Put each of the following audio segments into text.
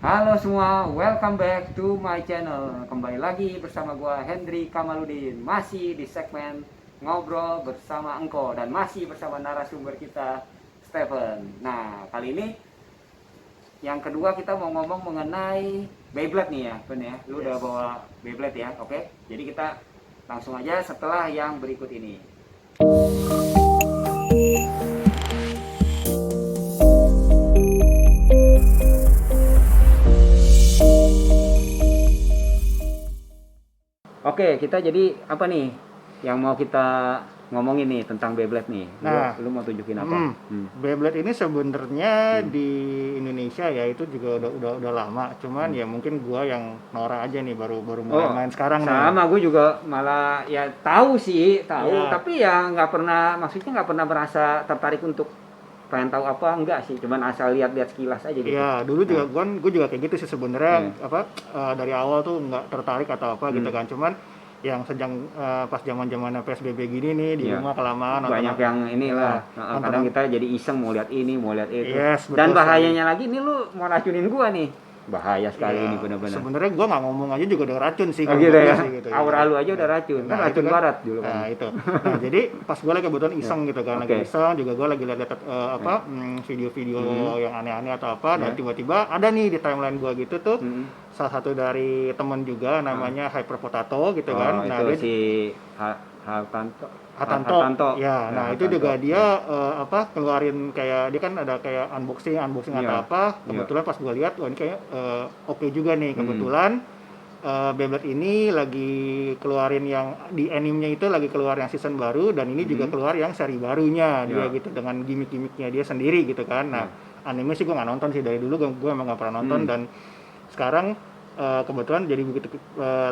Halo semua, welcome back to my channel. Kembali lagi bersama gua Hendry Kamaludin. Masih di segmen ngobrol bersama Engko dan masih bersama narasumber kita Stephen. Nah, kali ini yang kedua kita mau ngomong mengenai Beyblade nih ya, Ben ya. Lu udah bawa Beyblade ya, oke? Jadi kita langsung aja setelah yang berikut ini. Oke, kita jadi apa nih yang mau kita ngomongin nih tentang Beyblade nih. Nah, Lu mau tunjukin apa? Beyblade ini sebenarnya di Indonesia ya itu juga udah lama. Cuman ya mungkin gua yang norak aja nih baru mulai main sekarang nih. Sama gue juga malah ya tahu sih, tahu, Ya. tapi ya nggak pernah, maksudnya nggak pernah merasa tertarik untuk pengen tahu apa enggak sih, cuman asal lihat-lihat sekilas aja gitu. Ya, dulu juga gue juga kayak gitu sih sebenarnya dari awal tuh nggak tertarik atau apa gitu kan. Cuman yang pas zaman-zamannya PSBB gini nih di rumah kelamaan banyak nonton, yang inilah. nonton- Kadang kita jadi iseng mau lihat ini, mau lihat itu. Yes, betul Dan sekali. bahayanya lagi ini lu mau racunin gua nih. Bahaya sekali ini benar-benar. Sebenarnya gue nggak ngomong aja juga udah racun sih. Oh kalau gitu menurut ya. gua sih, gitu. Aura lu aja udah racun. Kan Nah, racun itu kan. barat dulu kan. Nah itu. Nah jadi pas gue lagi kebetulan iseng gitu kan, lagi Oke. iseng juga gue lagi lihat video-video yang aneh-aneh atau apa, dan tiba-tiba ada nih di timeline gue gitu tuh salah satu dari temen juga namanya Hyper Potato gitu kan. Nah itu dia si Hartanto. Hatanto. Ya, nah itu Hartanto. juga dia keluarin kayak dia kan ada kayak unboxing Iya. atau apa. Kebetulan pas gue lihat, wah ini kayak oke juga nih. Kebetulan Beyblade ini lagi keluarin yang di animenya itu lagi keluar yang season baru, dan ini juga keluar yang seri barunya dia gitu dengan gimmick-gimmicknya dia sendiri gitu kan. Nah, anime sih gue nggak nonton sih dari dulu, gue emang nggak pernah nonton, dan sekarang kebetulan jadi begitu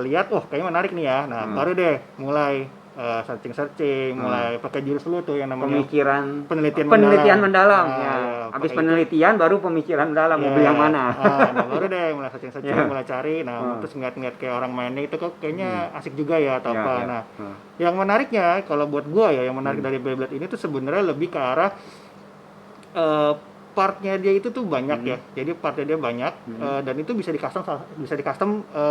lihat, oh kayaknya menarik nih ya. Nah, baru deh mulai searching mulai pakai jurus lu tuh yang namanya penelitian mendalam. Nah, Ya. Habis pakai penelitian baru pemikiran mendalam, mau beli yang mana. nah, baru deh mulai searching mulai cari. Nah, terus ngeliat kayak orang mainnya itu kok kayaknya asik juga ya atau apa. Nah, yang menariknya kalau buat gua ya, yang menarik dari Beyblade ini tuh sebenarnya lebih ke arah partnya dia itu tuh banyak ya. Jadi partnya dia banyak, dan itu bisa di custom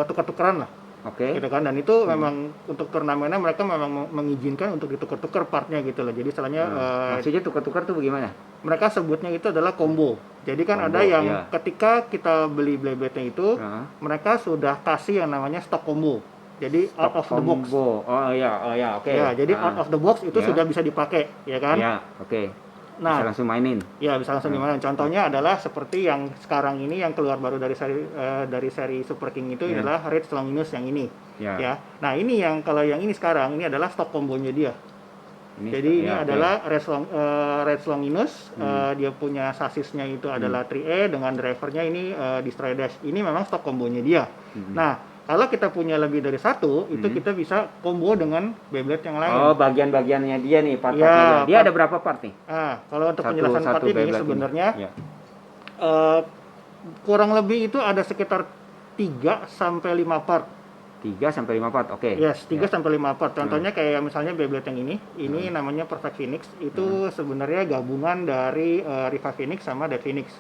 tukar-tukaran lah. Oke. Gitu kan, dan itu memang untuk turnamennya mereka memang mengizinkan untuk ditukar-tukar partnya gitu loh. Jadi istilahnya Maksudnya tukar-tukar tuh bagaimana? mereka sebutnya itu adalah combo. Jadi kan Combo, ada yang iya. ketika kita beli Beyblade-nya itu mereka sudah kasih yang namanya stock combo. Jadi out of the box. Oh ya, oke. Ya, jadi out of the box itu sudah bisa dipakai, ya kan? Ya, oke. Nah, Bisa langsung mainin. ya bisa langsung dimainin. Contohnya adalah seperti yang sekarang ini yang keluar baru dari seri Super King itu adalah Red Longinus yang ini. Ya. Nah, ini yang kalau yang ini sekarang ini adalah stok kombonya dia. Jadi ini adalah Red Longinus, dia punya sasisnya itu adalah 3E dengan drivernya ini Destroy Dash. Ini memang stok kombonya dia. Nah, kalau kita punya lebih dari satu, itu kita bisa combo dengan Beyblade yang lain. Oh, bagian-bagiannya dia nih, part-partnya Ya, dia. Dia ada berapa part nih? Kalau untuk penjelasan part ini Beyblade sebenarnya Ya. kurang lebih itu ada sekitar 3 sampai 5 part. 3 sampai 5 part, oke. Yes, 3 sampai 5 part. Contohnya kayak misalnya Beyblade yang ini namanya Perfect Phoenix. Itu sebenarnya gabungan dari Riva Phoenix sama Dead Phoenix.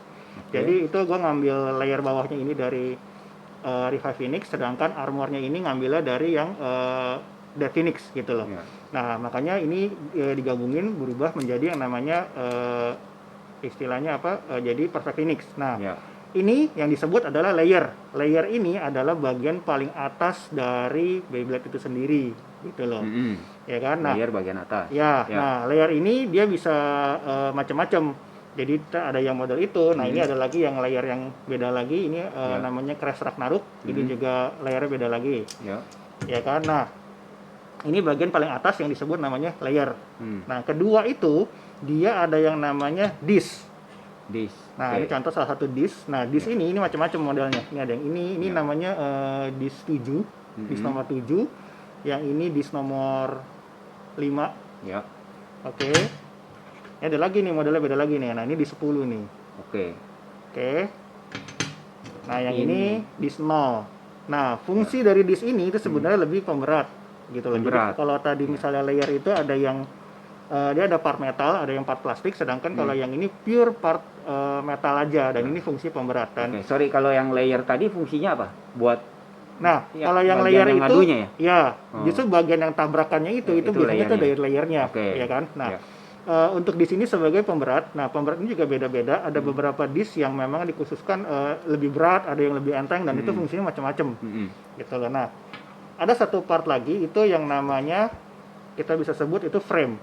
Jadi itu gue ngambil layer bawahnya ini dari Riva Phoenix, sedangkan armornya ini ngambilnya dari yang Dead Phoenix gitu loh. Nah, makanya ini digabungin berubah menjadi yang namanya istilahnya jadi Perfect Phoenix. Nah, ini yang disebut adalah layer. Layer ini adalah bagian paling atas dari Beyblade itu sendiri, gitu loh. Ya kan? Nah, layer bagian atas. Ya. Nah, layer ini dia bisa macam-macam. Jadi ada yang model itu. Nah, ini ada lagi yang layer yang beda lagi. Ini namanya Crash Ragnarok. Ini juga layernya beda lagi. Ya kan? Nah, ini bagian paling atas yang disebut namanya layer. Nah, kedua itu dia ada yang namanya disc. Nah, ini contoh salah satu disc. Nah, disc ini macam-macam modelnya. Ini ada yang ini namanya disc 7, disc nomor 7. Yang ini disc nomor 5. Ya. Oke. Ini ada lagi nih modelnya beda lagi nih. Nah, ini disc 10 nih. Oke. Nah, yang ini disc 0. Nah, fungsi dari disc ini itu sebenarnya lebih pemberat gitu loh. Jadi kalau tadi misalnya layer itu ada yang dia ada part metal, ada yang part plastik, sedangkan kalau yang ini pure part metal aja, dan ini fungsi pemberat. Oke, sorry, kalau yang layer tadi fungsinya apa? Buat Nah, ya, kalau yang bagian layer yang itu, ngadunya ya? justru bagian yang tabrakannya itu Ya, itu biasanya itu layernya. dari layernya, Oke. ya kan? Nah, Ya. untuk di sini sebagai pemberat, nah pemberat ini juga beda-beda. Ada beberapa disk yang memang dikhususkan lebih berat, ada yang lebih enteng, dan itu fungsinya macam-macam, gitu loh. Nah, ada satu part lagi itu yang namanya kita bisa sebut itu frame.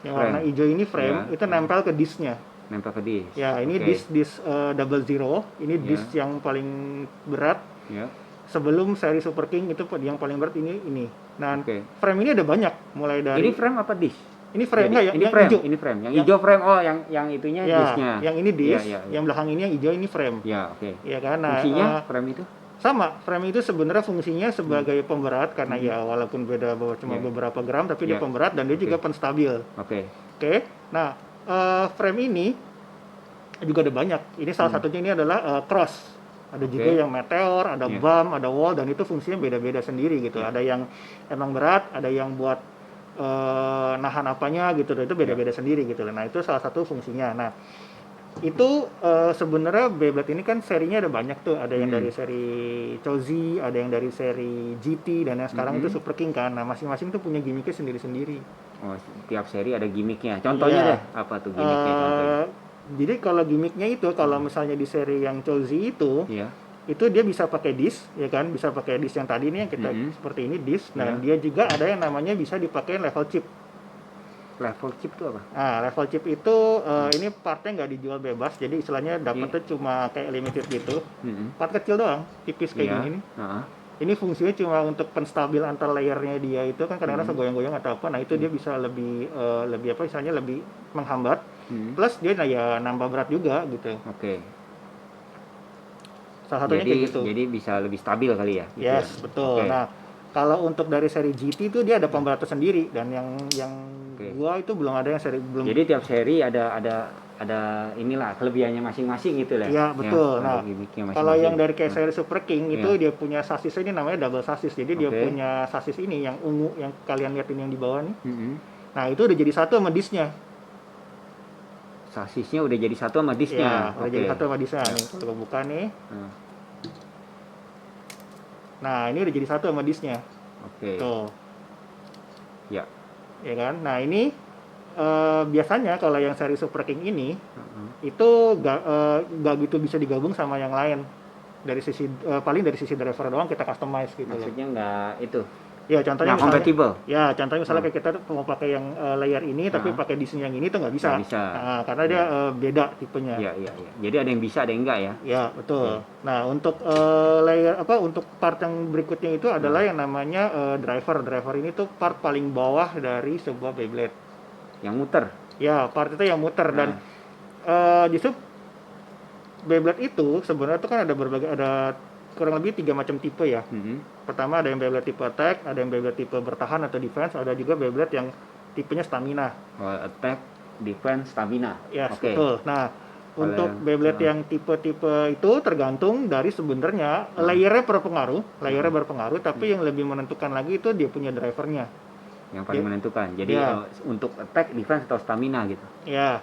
Yang warna hijau ini frame, itu nempel ke disknya. Nempel ke disk. Ya, ini disk 00, ini disk yang paling berat. Ya. Sebelum seri Super King itu yang paling berat ini. Nah, frame ini ada banyak, mulai dari Ini frame apa disk? ini frame enggak ya? Ini yang frame, hijau. ini frame. Yang hijau frame. Oh, yang itunya Ya, disknya. yang ini disk, Ya. yang belakang ini yang hijau ini frame. Ya, oke. Ya kan? Nah, fungsinya frame itu? sama, frame itu sebenarnya fungsinya sebagai pemberat karena ya walaupun beda cuma beberapa gram, tapi dia pemberat dan dia juga penstabil. Oke. Nah, frame ini juga ada banyak. Ini salah satunya ini adalah cross. Ada juga yang meteor, ada bump, ada wall, dan itu fungsinya beda-beda sendiri gitu. Ada yang emang berat, ada yang buat nahan apanya gitu. Itu beda-beda sendiri gitu. Nah, itu salah satu fungsinya. Nah, itu sebenarnya Beyblade ini kan serinya ada banyak tuh. Ada yang dari seri Chozi, ada yang dari seri GT, dan yang sekarang itu Super King kan. Nah, masing-masing tuh punya gimmicknya sendiri-sendiri. Oh, tiap seri ada gimmicknya. Contohnya deh, apa tuh gimmicknya? Contohnya? Jadi kalau gimmicknya itu, kalau misalnya di seri yang Chozi itu dia bisa pakai disk, ya kan? Bisa pakai disk yang tadi ini yang kita seperti ini disk. Nah, dia juga ada yang namanya bisa dipakai level chip. Level chip itu apa? Nah, level chip itu ini partnya nggak dijual bebas, jadi istilahnya dapetnya cuma kayak limited gitu. Part kecil doang, tipis kayak gini nih. Ini fungsinya cuma untuk penstabil antar layernya dia itu kan kadang-kadang goyang-goyang atau apa. Nah, itu dia bisa lebih apa istilahnya lebih menghambat. Plus dia ya nambah berat juga gitu. Oke. Salah satunya kayak gitu. Jadi bisa lebih stabil kali ya? Gitu yes, betul. Nah, kalau untuk dari seri GT itu dia ada pemberat sendiri, dan yang gua itu belum ada yang seri belum. Jadi tiap seri ada inilah kelebihannya masing-masing gitu lah. Iya, betul. Ya, nah, kalau yang dari kayak seri Super King itu dia punya sasisnya ini namanya double sasis. Jadi dia punya sasis ini yang ungu yang kalian lihat ini yang di bawah nih. Nah, itu udah jadi satu sama disknya. Sasisnya udah jadi satu sama disknya. Udah jadi satu sama disknya. Nih, kalau buka nih. Nah, ini udah jadi satu sama disknya. Tuh. Ya. Ya kan? Nah, ini biasanya kalau yang seri Super King ini itu gak gitu bisa digabung sama yang lain. Dari sisi paling dari sisi driver doang kita customize gitu. Maksudnya nggak itu. Ya, contohnya misalnya compatible. Ya, contohnya misalnya kayak kita mau pakai yang layer ini tapi pakai disknya yang ini tuh nggak bisa. Nggak bisa. Nah, karena dia beda tipenya. Iya. Jadi ada yang bisa, ada yang enggak ya. Ya, betul. Nah, untuk layer untuk part yang berikutnya itu adalah yang namanya driver. Driver ini tuh part paling bawah dari sebuah Beyblade. Yang muter. Ya, part itu yang muter dan justru Beyblade itu sebenarnya itu kan ada kurang lebih 3 macam tipe ya. Pertama ada yang Beyblade tipe attack, ada yang Beyblade tipe bertahan atau defense, ada juga Beyblade yang tipenya stamina. Attack, defense, stamina. Ya, betul. Nah, untuk Beyblade yang tipe-tipe itu tergantung dari sebenarnya layernya berpengaruh, tapi yang lebih menentukan lagi itu dia punya drivernya. Yang paling menentukan. Jadi untuk attack, defense atau stamina gitu. Ya.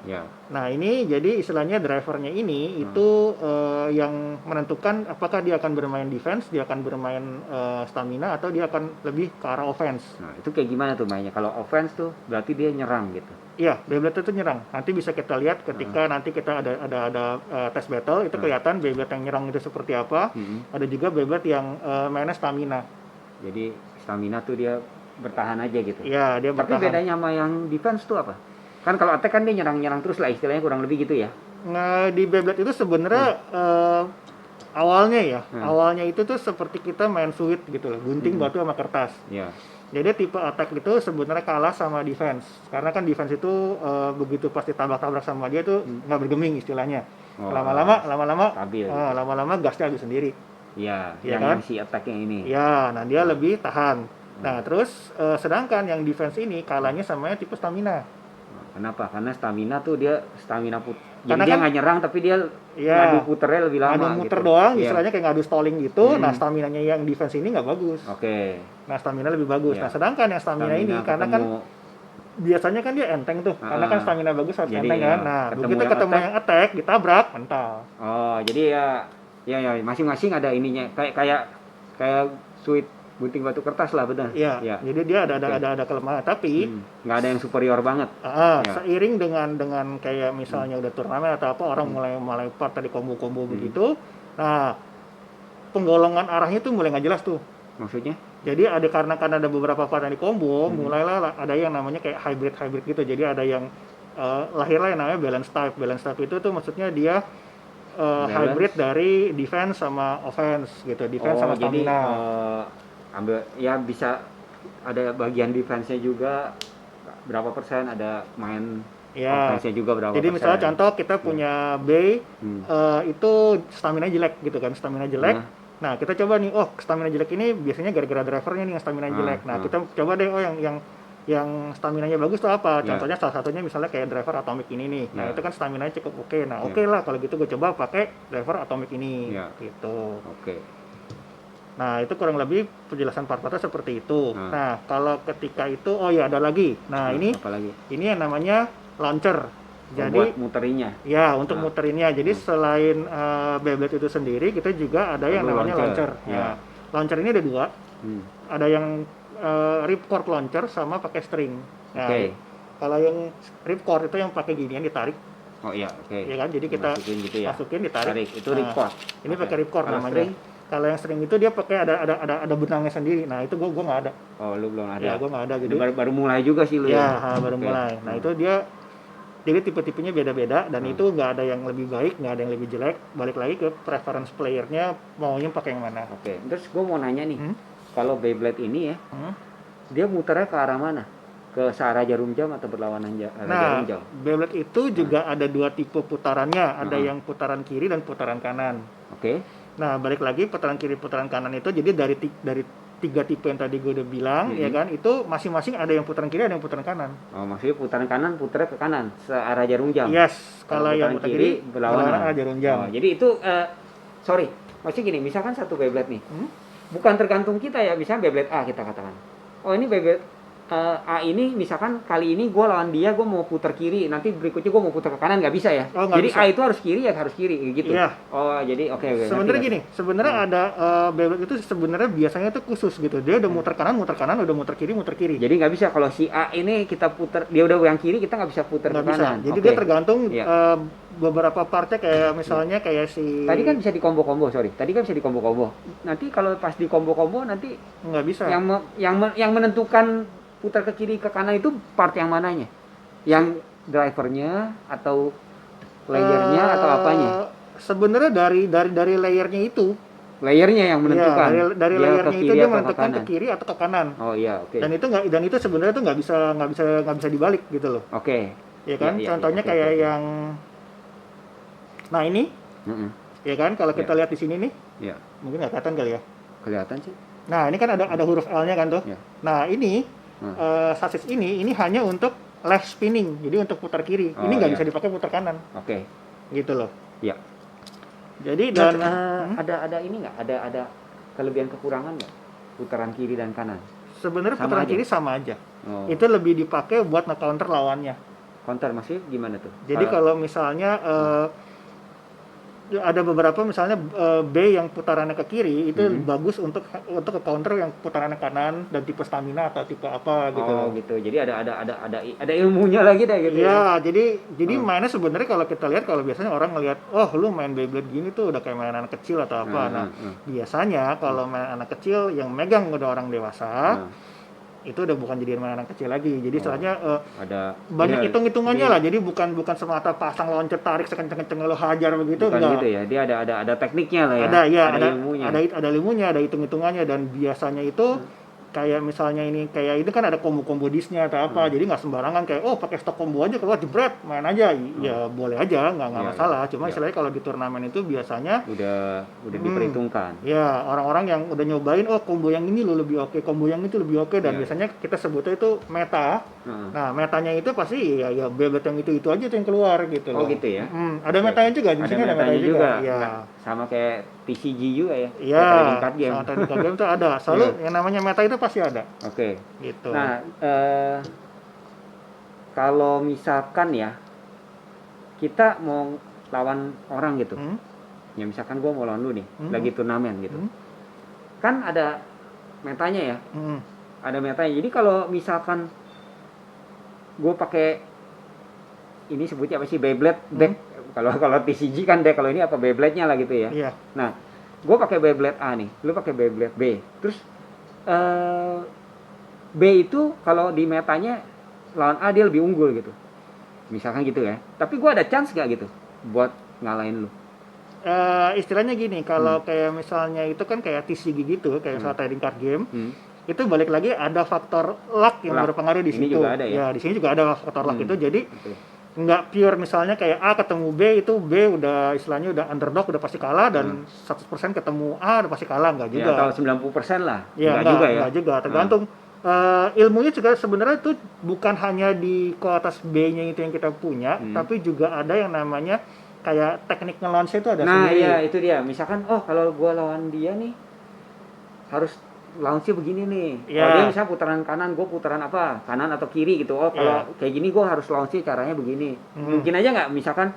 Nah, ini jadi istilahnya drivernya ini itu yang menentukan apakah dia akan bermain defense, dia akan bermain stamina, atau dia akan lebih ke arah offense. Nah, itu kayak gimana tuh mainnya? Kalau offense tuh berarti dia nyerang gitu. Iya, Beyblade itu nyerang. Nanti bisa kita lihat ketika nanti kita ada test battle itu kelihatan Beyblade yang nyerang itu seperti apa. Ada juga Beyblade yang mainnya stamina. Jadi stamina tuh dia bertahan aja gitu. Iya, dia bertahan. Tapi bedanya sama yang defense tuh apa? Kan kalau attack kan dia nyerang terus lah istilahnya kurang lebih gitu ya. Nah, di Beyblade itu sebenarnya awalnya itu tuh seperti kita main suit gitu loh, gunting batu sama kertas. Iya. Jadi tipe attack itu sebenarnya kalah sama defense. Karena kan defense itu begitu pasti tabrak-tabrak sama dia tuh nggak bergeming istilahnya. Lama-lama gasnya habis sendiri. Iya, ya yang kan? si attack-nya ini. Ya, nah dia lebih tahan. Nah, terus sedangkan yang defense ini kalahnya sama yang tipe stamina. Kenapa? Karena stamina tuh dia stamina jadi Karena dia kan nggak nyerang tapi dia ngadu puternya lebih lama. Ngadu muter gitu. doang, istilahnya kayak ngadu stalling gitu. Nah, staminanya yang defense ini nggak bagus. Oke. Nah, stamina lebih bagus. Nah, sedangkan yang stamina ini karena kan biasanya kan dia enteng tuh, karena kan stamina bagus harus Jadi, enteng ya, kan. Nah, ketemu begitu yang ketemu yang attack, ditabrak, mental. Oh, jadi ya masing-masing ada ininya kayak sweet gunting batu kertas lah, benar. Iya, Ya. jadi dia ada Oke. kelemahan, tapi Nggak ada yang superior banget. Ya. seiring dengan kayak misalnya udah turnamen atau apa, orang mulai part tadi combo-combo begitu. Nah, penggolongan arahnya tuh mulai nggak jelas tuh. Maksudnya? Jadi karena ada beberapa part yang di combo, mulailah ada yang namanya kayak hybrid gitu. Jadi ada yang lahirlah yang namanya balance type. Balance type itu tuh maksudnya dia hybrid dari defense sama offense gitu. Defense sama jadi stamina. ambil ya bisa ada bagian defense-nya juga berapa persen, ada main Ya. offense-nya juga berapa Jadi persen. misalnya contoh kita punya B itu stamina jelek gitu kan, stamina jelek. Nah, kita coba nih, oh stamina jelek ini biasanya gara-gara drivernya nih yang stamina jelek. Nah, kita coba deh, oh yang stamina-nya bagus tuh apa? Contohnya salah satunya misalnya kayak driver atomic ini nih. Nah, itu kan stamina-nya cukup oke. Nah, oke lah kalau gitu gue coba pakai driver atomic ini. Gitu. Oke. Nah, itu kurang lebih penjelasan part-partnya seperti itu. Nah, kalau ketika itu, oh ya ada lagi. Nah, ini apa lagi? Ini yang namanya launcher. Jadi buat muterinnya. ya untuk muterinnya. Jadi selain Beyblade itu sendiri, kita juga ada yang namanya launcher. Ya. Launcher ini ada dua. Ada yang ripcord launcher sama pakai string. Nah, kalau yang ripcord itu yang pakai ginian ditarik. Oh iya, oke. Ya kan, jadi kita masukin ditarik. Tarik, itu ripcord. Ini pakai ripcord namanya. Kalau yang string itu dia pakai ada benangnya sendiri. Nah, itu gua nggak ada. Oh, lu belum ada. Ya, gua nggak ada. Jadi baru mulai juga sih lu. Ya, baru mulai. Nah, itu dia jadi tipe-tipenya beda-beda dan itu nggak ada yang lebih baik, nggak ada yang lebih jelek. Balik lagi ke preference playernya maunya pakai yang mana. Oke. Terus gue mau nanya nih, kalau Beyblade ini ya, dia muternya ke arah mana? Ke searah jarum jam atau berlawanan jarum jam? Beyblade itu juga ada dua tipe putarannya, ada yang putaran kiri dan putaran kanan. Oke. Nah, balik lagi putaran kiri, putaran kanan itu jadi dari tiga tipe yang tadi gue udah bilang, ya kan, itu masing-masing ada yang putaran kiri, ada yang putaran kanan. Oh, maksudnya putaran kanan putar ke kanan, searah jarum jam. Yes, kalau yang putaran kiri berlawanan arah jarum jam. Oh, jadi itu, sorry, maksudnya gini, misalkan satu Beyblade nih, bukan tergantung kita ya, misalnya Beyblade A kita katakan. Oh, ini Beyblade A ini misalkan kali ini gue lawan dia, gue mau putar kiri, nanti berikutnya gue mau putar ke kanan, nggak bisa ya? Oh, jadi bisa. A itu harus kiri ya, harus kiri gitu. Iya. Oh, jadi oke. Sebenarnya gini, sebenarnya ada Beyblade itu sebenarnya biasanya itu khusus gitu. Dia udah muter kanan, udah muter kiri. Jadi nggak bisa kalau si A ini kita putar, dia udah yang kiri, kita nggak bisa putar ke kanan. Jadi dia tergantung beberapa partnya kayak misalnya kayak si. Tadi kan bisa di combo-combo, sorry. Tadi kan bisa di combo-combo. Nanti kalau pas di combo-combo nanti nggak bisa. Yang menentukan putar ke kiri ke kanan itu part yang mananya? Yang drivernya atau layernya atau apanya? Sebenarnya dari layernya itu. Layernya yang menentukan. Ya, dari layernya itu dia menentukan ke kiri atau ke kanan. Oh iya, oke. Dan itu sebenarnya tuh nggak bisa dibalik gitu loh. Oke. Ya kan? Contohnya kayak yang nah ini. Ya kan, kalau kita lihat di sini nih. Iya. Mungkin nggak kelihatan kali ya. Kelihatan sih. Nah, ini kan ada huruf L-nya kan tuh. Ya. Nah, ini sasis ini hanya untuk left spinning, jadi untuk putar kiri. Ini nggak bisa dipakai putar kanan. Oke. Gitu loh. Iya. Jadi dan ada ini nggak? Ada kelebihan kekurangan nggak? Putaran kiri dan kanan. Sebenarnya putaran kiri sama aja. Oh. Itu lebih dipakai buat nge-counter lawannya. Counter maksudnya gimana tuh? Jadi kalau misalnya ada beberapa misalnya B yang putarannya ke kiri itu bagus untuk ke counter yang putarannya kanan dan tipe stamina atau tipe apa gitu. Oh gitu. Jadi ada ilmunya lagi deh gitu. Ya, jadi mainnya sebenarnya kalau kita lihat, kalau biasanya orang ngelihat, oh lu main Beyblade gini tuh udah kayak main anak kecil atau apa. Nah, biasanya kalau main anak kecil yang megang udah orang dewasa, itu udah bukan jadi main anak kecil lagi. Jadi soalnya ada banyak hitung-hitungannya lah. Jadi bukan semata pasang launcher tarik sekenceng-kenceng lo hajar begitu. Bukan gitu ya. Dia ada tekniknya lah ya. Ada ilmunya. Ada ilmunya, ada hitung-hitungannya, dan biasanya itu kayak misalnya ini kan ada combo disnya atau apa. Jadi nggak sembarangan kayak pakai stok combo aja keluar jebret main aja. Ya boleh aja, nggak masalah. Cuma istilahnya kalau di turnamen itu biasanya udah diperhitungkan. Ya, orang-orang yang udah nyobain, combo yang ini lo lebih oke, combo yang itu lebih oke, dan biasanya kita sebutnya itu meta. Nah, metanya itu pasti ya Beyblade yang itu aja tuh yang keluar gitu loh. Oh gitu ya. Ada metanya juga di sini, ada metanya juga. Ya. Sama kayak TCG juga ya. Iya. Sama trading card game itu ada. Selalu yang namanya meta itu pasti ada. Oke. Gitu. Nah, kalau misalkan ya kita mau lawan orang gitu, ya misalkan gue mau lawan lu nih, lagi turnamen gitu, kan ada metanya ya, ada metanya. Jadi kalau misalkan gue pakai ini sebutnya apa sih, Beyblade deck, kalau TCG kan deck, kalau ini apa, Beyblade-nya lah gitu ya. Iya. Nah, gue pakai Beyblade A nih, lu pakai Beyblade B, terus B itu kalau di metanya lawan A dia lebih unggul gitu, misalkan gitu ya. Tapi gue ada chance gak gitu buat ngalahin lu? Istilahnya gini, kalau kayak misalnya itu kan kayak TCG gitu, kayak misalnya trading card game, itu balik lagi ada faktor luck yang berpengaruh di Ini situ. juga ada ya? Di sini juga ada faktor luck itu. Jadi nggak pure misalnya kayak A ketemu B, itu B udah istilahnya udah underdog, udah pasti kalah, dan 100% ketemu A udah pasti kalah, nggak juga. Ya, atau 90% lah. Ya, juga ya. Nggak juga, tergantung. Ilmunya juga sebenarnya itu bukan hanya di kualitas B-nya itu yang kita punya, tapi juga ada yang namanya kayak teknik nge-launch itu ada Nah, sendiri. iya itu dia. Misalkan, oh kalau gua lawan dia nih harus launch-nya begini nih. Iya. Oh, dia misalnya putaran kanan, gue putaran apa? Kanan atau kiri gitu. Oh, kalau kayak gini gue harus launch-nya caranya begini. Mungkin aja nggak, misalkan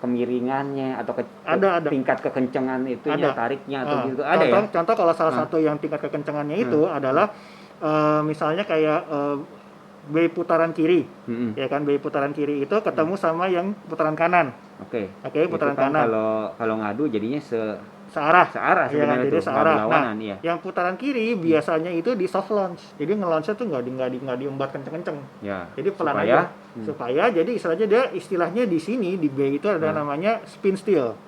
kemiringannya atau Ada. tingkat kekencengan itunya, tariknya atau gitu. Ada contoh, ya? Contoh kalau salah satu yang tingkat kekencengannya itu adalah misalnya kayak B putaran kiri, ya kan, B putaran kiri itu ketemu sama yang putaran kanan. Oke, putaran kan kanan. Kalau ngadu jadinya searah sebenarnya, ya, itu jadi searah. lawanan, Nah, iya. yang putaran kiri biasanya itu di soft launch, jadi nge-launch-nya tuh nggak diembat kenceng-kenceng, Ya, jadi pelan aja supaya jadi istilahnya di sini di B itu ada namanya spin steal.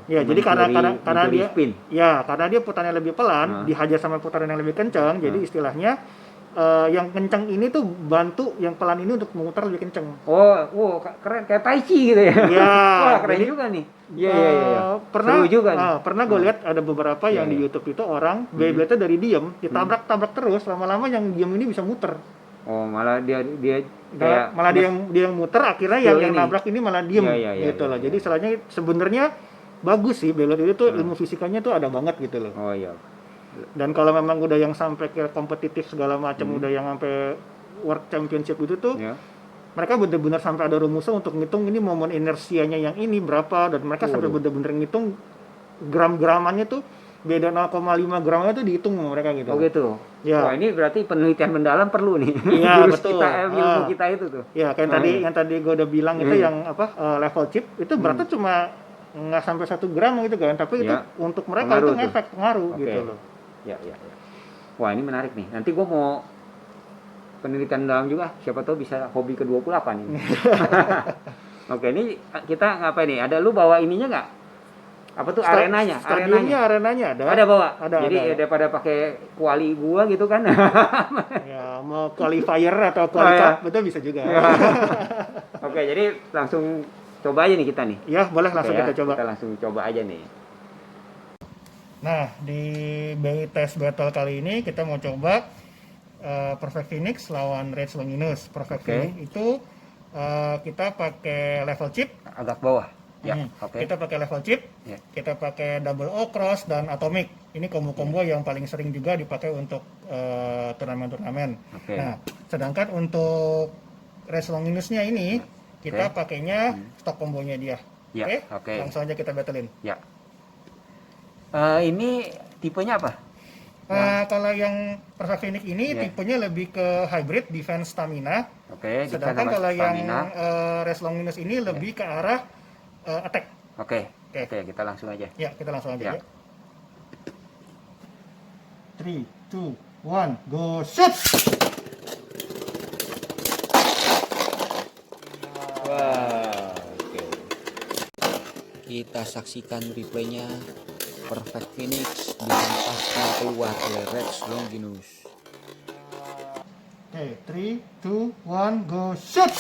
Ya, jadi karena dia spin. Ya, karena dia putarannya lebih pelan, dihajar sama putaran yang lebih kencang, jadi istilahnya yang kencang ini tuh bantu yang pelan ini untuk memutar lebih kencang. Oh, keren, kayak tai chi gitu ya. Ya, wah, keren juga nih. Iya. Pernah juga nih. Pernah gue lihat ada beberapa yang di YouTube itu orang Beyblade-nya dari diem ditabrak terus, lama-lama yang diem ini bisa muter. Oh, malah dia kayak malah dia yang muter, akhirnya yang nabrak ini malah diem gitu loh. Jadi sebenarnya bagus sih Beyblade itu, ilmu fisikanya tuh ada banget gitu loh. Oh iya. Dan kalau memang udah yang sampai ke kompetitif segala macam, udah yang sampai World Championship itu tuh, mereka benar-benar sampai ada rumusnya untuk ngitung ini momen inersianya yang ini berapa, dan mereka sampai benar-benar ngitung gram-gramannya tuh beda 0,5 gramnya tuh dihitung sama mereka gitu. Oh gitu. Ya. Wah, ini berarti penelitian mendalam perlu nih. Iya, betul. Ilmu kita itu tuh. Ya, kayak yang tadi gue udah bilang itu yang level chip itu berarti cuma nggak sampai 1 gram gitu kan, tapi itu untuk mereka itu ngefek pengaruh gitu loh. Ya. Wah, ini menarik nih. Nanti gue mau penelitian dalam juga. Siapa tahu bisa hobi ke-28 ini. Oke, ini kita ngapain nih? Ada lu bawa ininya nggak? Apa tuh arenanya? Arenanya ada. Ada bawa. Ada. Jadi daripada pakai kuali gua gitu kan. Ya, mau qualifier atau qualifier itu bisa juga. Oke, jadi langsung coba aja nih kita nih. Ya, boleh langsung kita coba. Kita langsung coba aja nih. Nah, di BI Test Battle kali ini kita mau coba Perfect Phoenix lawan Rage Longinus. Perfect Phoenix itu kita pakai level chip agak bawah. Ya, kita pakai level chip, kita pakai double O cross dan atomic. Ini combo-combo yang paling sering juga dipakai untuk turnamen-turnamen. Nah, sedangkan untuk Rage Longinusnya ini kita pakainya stok kombonya dia. Oke. Langsung aja kita battlein. Ya. Ini tipenya apa? Kalau yang Perfect Phoenix ini tipenya lebih ke hybrid defense stamina. Sedangkan kalau yang Rage Longinus ini lebih ke arah attack. Oke, kita langsung aja. Ya, kita langsung aja. 3, 2, 1, go shoot! Wow, oke. Kita saksikan replaynya. Perfect Phoenix dengan pasti keluar oleh Rage Longinus. Oke, 3, 2, 1, go shoot!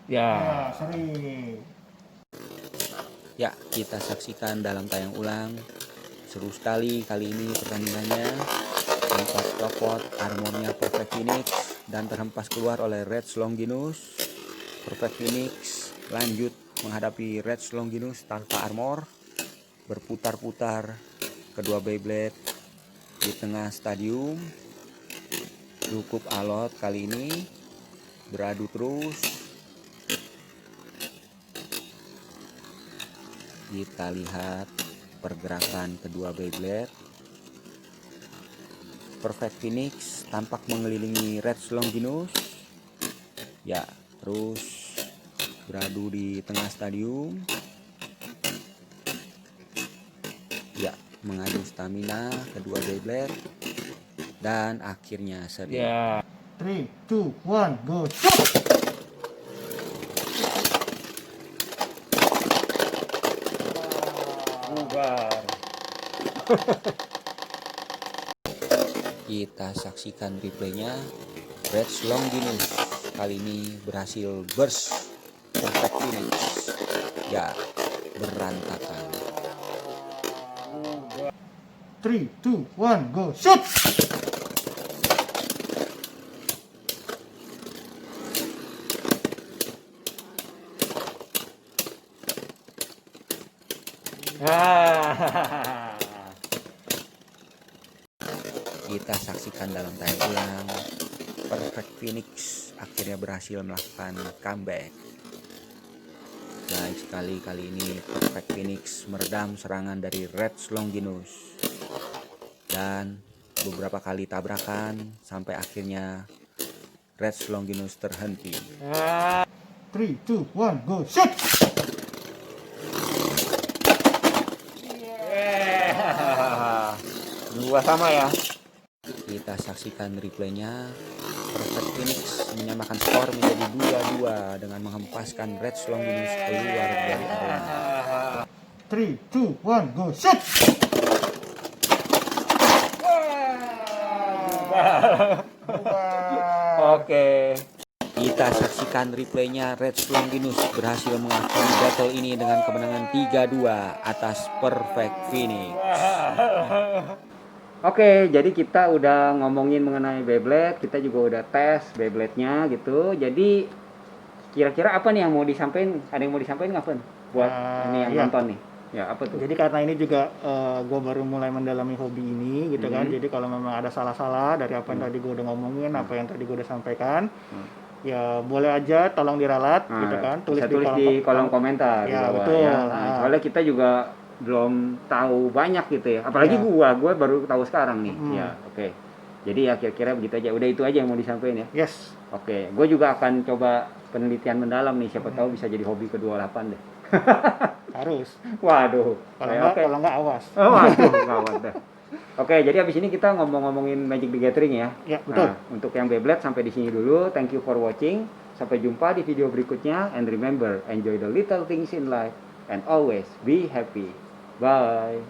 Ya, sering. Ya, kita saksikan dalam tayang ulang. Seru sekali kali ini pertandingannya. Sempat copot armornya Perfect Phoenix dan terhempas keluar oleh Reds Longinus. Perfect Phoenix lanjut menghadapi Reds Longinus tanpa armor. Berputar-putar kedua Beyblade di tengah stadium. Cukup alot kali ini. Beradu terus. Kita lihat pergerakan kedua Beyblade. Perfect Phoenix tampak mengelilingi Reds Longinus. Ya, terus beradu di tengah stadium. Ya, mengadu stamina kedua Beyblade. Dan akhirnya seri. Ya. 3, 2, 1, go. Shoot! Bubar. Kita saksikan replaynya. Reds Longinus kali ini berhasil burst Perfect Phoenix. Ya, berantakan. 3, 2, 1, go. Shoot! Kita saksikan dalam tayang ulang. Perfect Phoenix akhirnya berhasil melakukan comeback. Baik sekali kali ini Perfect Phoenix meredam serangan dari Reds Longinus. Dan beberapa kali tabrakan sampai akhirnya Reds Longinus terhenti. 3, 2, 1, go. Shoot! Dua sama ya. Kita saksikan replaynya. Perfect Phoenix menyamakan skor menjadi 2-2 dengan menghempaskan Reds Longinus keluar dari arena. 3, 2, 1, go. Shoot! Oke. Kita saksikan replaynya. Reds Longinus berhasil mengakhiri battle ini dengan kemenangan 3-2 atas Perfect Phoenix. Oke, jadi kita udah ngomongin mengenai Beyblade, kita juga udah tes Beyblade-nya gitu. Jadi kira-kira apa nih yang mau disampaikan? Ada yang mau disampaikan nggak, Fen? Buat ini yang Iya. nonton nih. Ya, apa tuh? Jadi karena ini juga gue baru mulai mendalami hobi ini gitu kan. Mhm. Jadi kalau memang ada salah-salah dari apa yang tadi gue udah ngomongin, apa yang tadi gue udah sampaikan, ya boleh aja tolong diralat gitu kan. Bisa tulis di kolom komentar di Ya, bawah betul. ya. Nah, soalnya kita juga belum tahu banyak gitu ya. Apalagi Ya. gua baru tahu sekarang nih. Hmm. Ya, oke. Jadi ya kira-kira begitu aja. Udah itu aja yang mau disampaikan ya. Yes. Oke, gue juga akan coba penelitian mendalam nih. Siapa tahu bisa jadi hobi ke-28 deh. Harus. Waduh. Kalau nggak awas. Oh, waduh, gawat dah. Oke, jadi abis ini kita ngomongin Magic the Gathering ya. Ya, betul. Nah, untuk yang Beyblade sampai di sini dulu. Thank you for watching. Sampai jumpa di video berikutnya. And remember, enjoy the little things in life and always be happy. Bye.